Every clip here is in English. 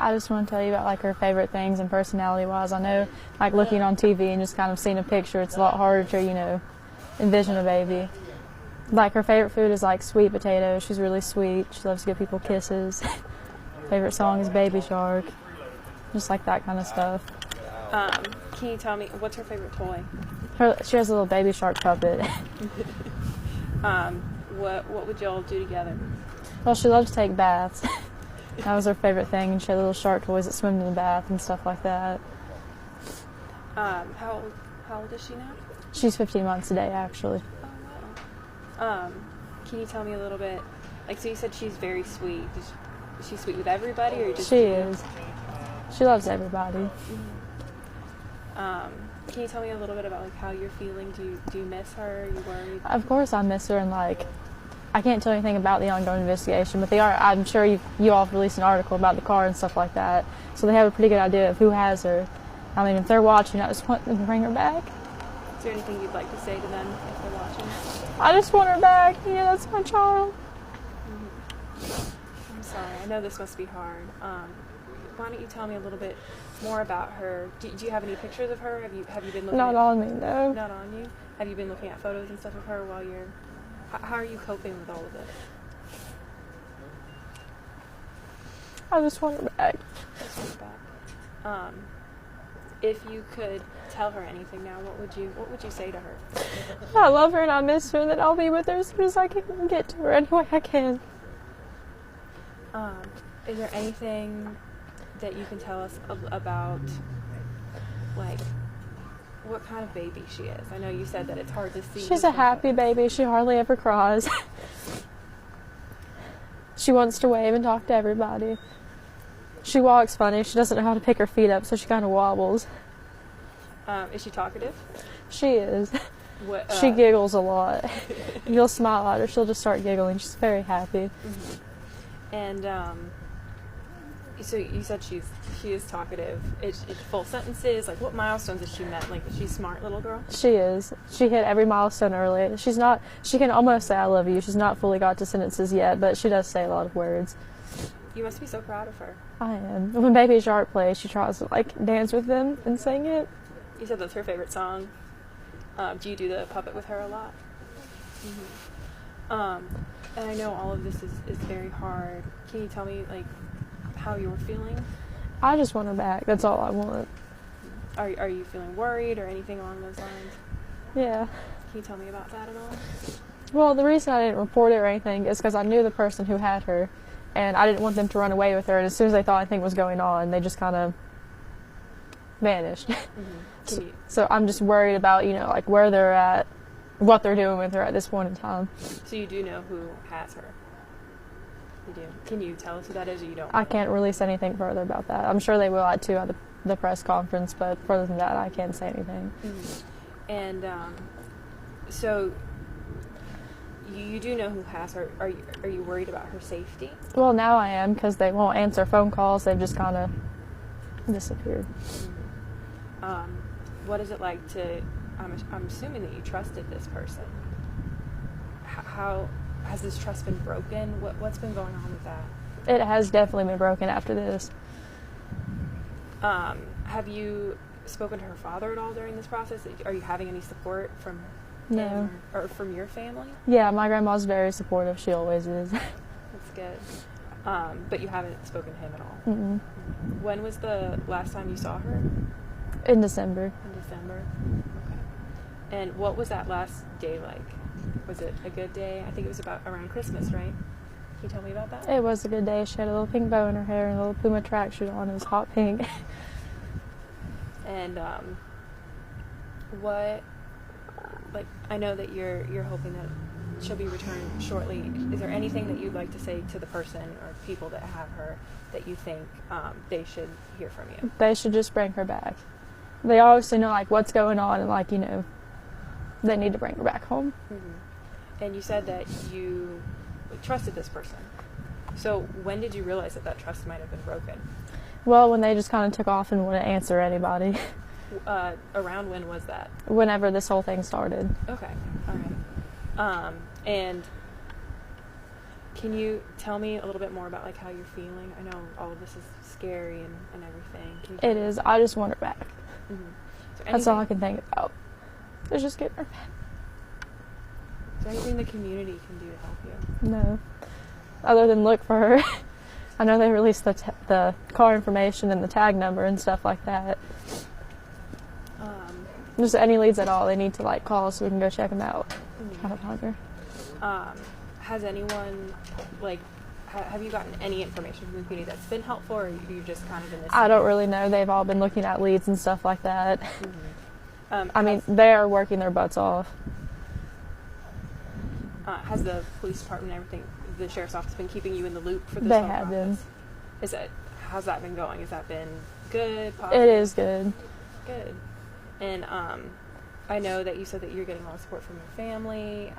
I just want to tell you about, like, her favorite things and personality-wise. I know, like, looking on TV and just kind of seeing a picture, it's a lot harder to, you know, envision a baby. Like, her favorite food is, like, sweet potatoes. She's really sweet. She loves to give people kisses. Favorite song is Baby Shark. Just like that kind of stuff. Can you tell me, what's her favorite toy? She has a little Baby Shark puppet. What would y'all do together? Well, she loved to take baths. That was her favorite thing, and she had little shark toys that swim in the bath and stuff like that. How old is she now? She's 15 months today, actually. Oh, wow. Can you tell me a little bit, like, so you said she's very sweet. Is she sweet with everybody, or just... She is. She loves everybody. Mm-hmm. Can you tell me a little bit about, like, how you're feeling? Do you miss her? Are you worried? Of course I miss her, and, like, I can't tell you anything about the ongoing investigation, but I'm sure you all have released an article about the car and stuff like that, so they have a pretty good idea of who has her. I mean, if they're watching, I just want them to bring her back. Is there anything you'd like to say to them if they're watching? I just want her back. Yeah, that's my child. Mm-hmm. I'm sorry. I know this must be hard. Why don't you tell me a little bit more about her? Do you have any pictures of her? Have you been looking? Not on me, no. Not on you? Have you been looking at photos and stuff of her while you're... How are you coping with all of this? I just want her back. Just want her back. If you could tell her anything now, what would you say to her? I love her and I miss her, and that I'll be with her as soon as I can get to her any way I can. Is there anything that you can tell us about, like, what kind of baby she is? I know you said that it's hard to see. She's a happy baby. She hardly ever cries. She wants to wave and talk to everybody. She walks funny. She doesn't know how to pick her feet up, so she kind of wobbles. Is she talkative? She is. She giggles a lot. You'll smile at her, she'll just start giggling. She's very happy. Mm-hmm. And so you said she is talkative. It's full sentences. Like, what milestones has she met? Like, is she a smart little girl? She is. She hit every milestone early. She can almost say I love you. She's not fully got to sentences yet, but she does say a lot of words. You must be so proud of her. I am. When Baby Shark plays, she tries to, like, dance with them and sing it. You said that's her favorite song. Do you do the puppet with her a lot? Mm-hmm. And I know all of this is very hard. Can you tell me, like, how you're feeling? I just want her back. That's all I want. Are you feeling worried or anything along those lines? Yeah. Can you tell me about that at all? Well, the reason I didn't report it or anything is because I knew the person who had her, and I didn't want them to run away with her. And as soon as they thought anything was going on, they just kind of vanished. Mm-hmm. So I'm just worried about, you know, like, where they're at, what they're doing with her at this point in time. So you do know who has her? You do. Can you tell us who that is, or you don't? I can't release anything further about that. I'm sure they will at the press conference, but further than that, I can't say anything. Mm-hmm. And so you do know who has her. Are you worried about her safety? Well, now I am, because they won't answer phone calls. They've just kind of disappeared. Mm-hmm. What is it like to? I'm assuming that you trusted this person. How has this trust been broken? What's been going on with that? It has definitely been broken after this. Have you spoken to her father at all during this process? Are you having any support from him or from your family? Yeah, my grandma's very supportive. She always is. That's good. But you haven't spoken to him at all? Mm-mm. When was the last time you saw her? In December. In December. Okay. And what was that last day like? Was it a good day? I think it was around Christmas, right? Can you tell me about that? It was a good day. She had a little pink bow in her hair and a little Puma tracksuit on. It was hot pink. And what, like, I know that you're hoping that she'll be returned shortly. Is there anything that you'd like to say to the person or people that have her that you think they should hear from you? They should just bring her back. They obviously know, like, what's going on, and, like, you know, they need to bring her back home. Mm-hmm. And you said that you trusted this person. So when did you realize that trust might have been broken? Well, when they just kind of took off and wouldn't answer anybody. Around when was that? Whenever this whole thing started. Okay, all right. And Can you tell me a little bit more about like how you're feeling? I know all of this is scary and everything. It is. I just want her back. Mm-hmm. That's all I can think about. Is just getting her back. Is there anything the community can do to help you? No. Other than look for her. I know they released the car information and the tag number and stuff like that. Just any leads at all, they need to like call so we can go check them out. Try to find her. Has anyone like have you gotten any information from the community that's been helpful, or you just kind of in this? I don't really know. They've all been looking at leads and stuff like that. Mm-hmm. I mean, they are working their butts off. Has the police department and everything, the sheriff's office, been keeping you in the loop for this? They whole have process? been. How's that been going? Has that been good? Positive? It is good. Good. And I know that you said that you're getting a lot of support from your family.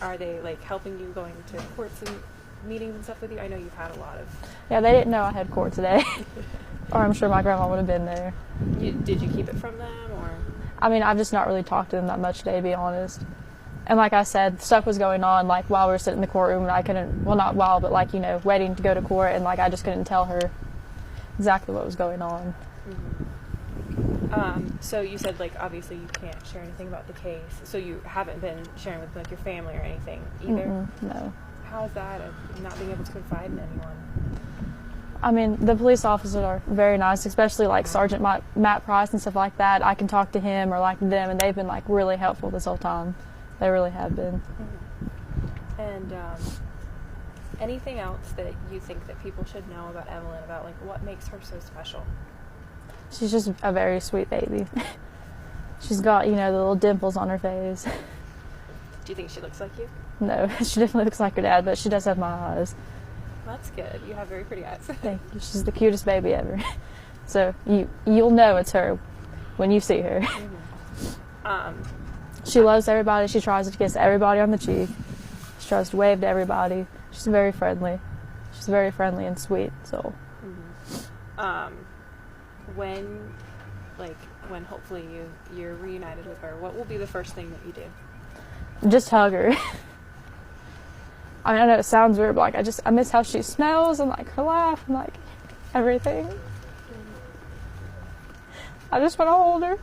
Are they like helping you going to courts and meetings and stuff with you? I know you've had a lot of. Yeah, they didn't know I had court today, or I'm sure my grandma would have been there. Did you keep it from them, or? I mean, I've just not really talked to them that much today, to be honest. And like I said, stuff was going on like while we were sitting in the courtroom, and I couldn't. Well, not while, but like waiting to go to court, and like I just couldn't tell her exactly what was going on. Mm-hmm. So you said, like, obviously you can't share anything about the case. So you haven't been sharing with, like, your family or anything either? No. How's that, not being able to confide in anyone? I mean, the police officers are very nice, especially, like, Sergeant Matt Price and stuff like that. I can talk to him or, like, them, and they've been, like, really helpful this whole time. They really have been. Mm-hmm. And anything else that you think that people should know about Evelyn, about, like, what makes her so special? She's just a very sweet baby. She's got, the little dimples on her face. Do you think she looks like you? No, she definitely looks like her dad, but she does have my eyes. That's good. You have very pretty eyes. Thank you. She's the cutest baby ever. So you'll know it's her when you see her. Mm-hmm. She loves everybody. She tries to kiss everybody on the cheek. She tries to wave to everybody. She's very friendly. She's very friendly and sweet. So. Mm-hmm. When hopefully you're reunited with her, what will be the first thing that you do? Just hug her. I mean, I know it sounds weird, but like I miss how she smells and like her laugh and like everything. I just want to hold her.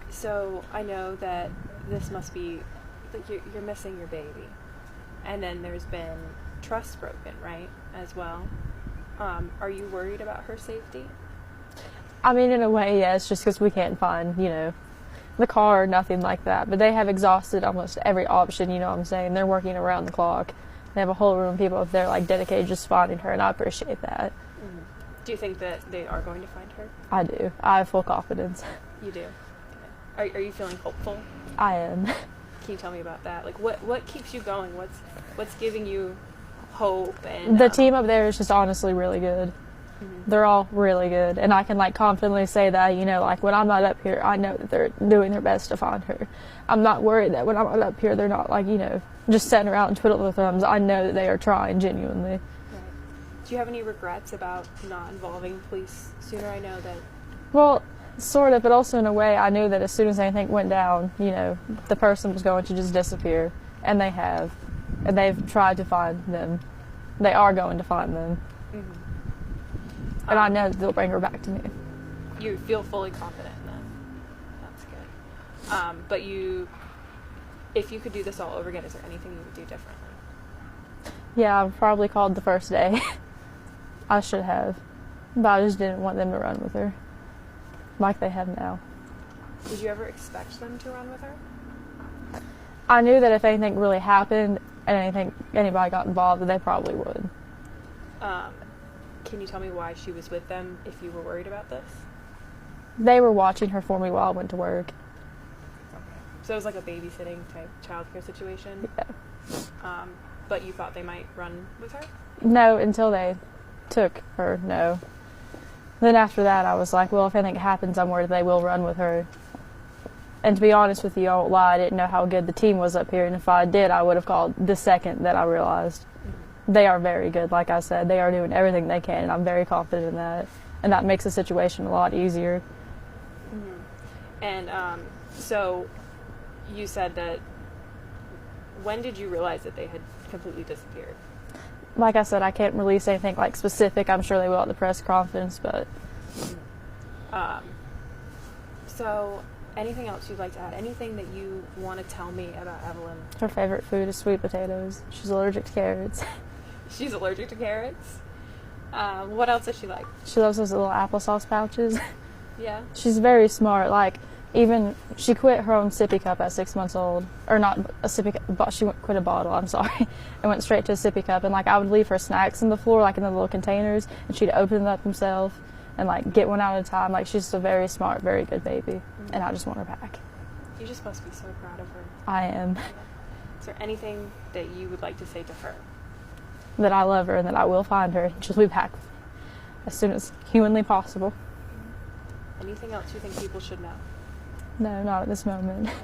So I know that this must be like you're missing your baby. And then there's been trust broken, right, as well. Are you worried about her safety? I mean, in a way, yes, just because we can't find, the car or nothing like that. But they have exhausted almost every option, you know what I'm saying? They're working around the clock. They have a whole room of people up there, like, dedicated just finding her, and I appreciate that. Mm-hmm. Do you think that they are going to find her? I do. I have full confidence. You do? Okay. Are you feeling hopeful? I am. Can you tell me about that? Like, what keeps you going? What's giving you hope? And the team up there is just honestly really good. Mm-hmm. They're all really good, and I can like confidently say that, like when I'm not up here, I know that they're doing their best to find her. I'm not worried that when I'm not up here, they're not like just sitting around and twiddling their thumbs. I know that they are trying genuinely. Right. Do you have any regrets about not involving police sooner? I know that. Well, sort of, but also in a way, I knew that as soon as anything went down, the person was going to just disappear, and they have, and they've tried to find them. They are going to find them, and I know that they'll bring her back to me. You feel fully confident in that. That's good. But if you could do this all over again, is there anything you would do differently? Yeah, I probably called the first day. I should have, but I just didn't want them to run with her like they have now. Did you ever expect them to run with her? I knew that if anything really happened and anybody got involved, that they probably would. Can you tell me why she was with them if you were worried about this? They were watching her for me while I went to work. Okay. So it was like a babysitting type childcare situation? Yeah. But you thought they might run with her? No, until they took her, no. Then after that, I was like, well, if anything happens, I'm worried they will run with her. And to be honest with you, I won't lie, I didn't know how good the team was up here, and if I did, I would have called the second that I realized. Mm-hmm. They are very good, like I said. They are doing everything they can, and I'm very confident in that. And that makes the situation a lot easier. Mm-hmm. And So, you said that, when did you realize that they had completely disappeared? Like I said, I can't release anything like specific. I'm sure they will at the press conference, but so anything else you'd like to add? Anything that you want to tell me about Evelyn? her favorite food is sweet potatoes. She's allergic to carrots. She's allergic to carrots. What else does she like? She loves those little applesauce pouches. Yeah. She's very smart. Like, even she quit her own sippy cup at 6 months old, or not a sippy cup, but she quit a bottle. I'm sorry, and went straight to a sippy cup. And like, I would leave her snacks on the floor, like in the little containers, and she'd open them up herself and like get one out at a time. Like, she's a very smart, very good baby, and I just want her back. You just must be so proud of her. I am. Is there anything that you would like to say to her? That I love her and that I will find her, and she'll be back as soon as humanly possible. Anything else you think people should know? No, not at this moment. Okay.